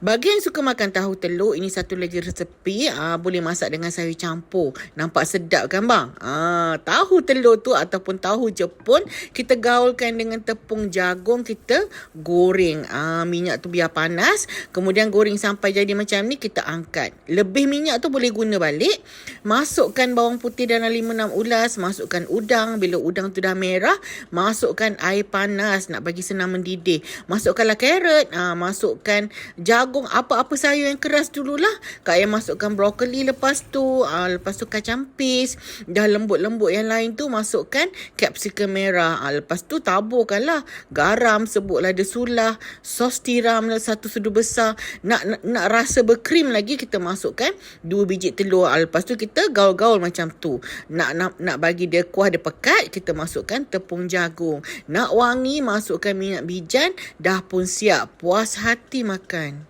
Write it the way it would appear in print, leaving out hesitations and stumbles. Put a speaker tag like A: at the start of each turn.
A: Bagi yang suka makan tahu telur, ini satu lagi resepi. Boleh masak dengan sayur campur. Nampak sedap kan bang? Tahu telur tu ataupun tahu Jepun, kita gaulkan dengan tepung jagung, kita goreng. Minyak tu biar panas. Kemudian goreng sampai jadi macam ni, kita angkat. Lebih minyak tu boleh guna balik. Masukkan bawang putih dalam 5-6 ulas. Masukkan udang. Bila udang tu dah merah, masukkan air panas nak bagi senang mendidih. Masukkanlah carrot. Masukkan jagung, apa-apa sayur yang keras dululah. Kak Ayah masukkan brokoli lepas tu. Lepas tu kacang pis. Dah lembut-lembut yang lain tu, masukkan capsicum merah. Lepas tu taburkanlah garam, sebut lada sulah, sos tiram 1 sudu besar. Nak rasa berkrim lagi, kita masukkan 2 biji telur. Lepas tu kita gaul-gaul macam tu. Nak bagi dia kuah, dia pekat, kita masukkan tepung jagung. Nak wangi, masukkan minyak bijan. Dah pun siap. Puas hati makan.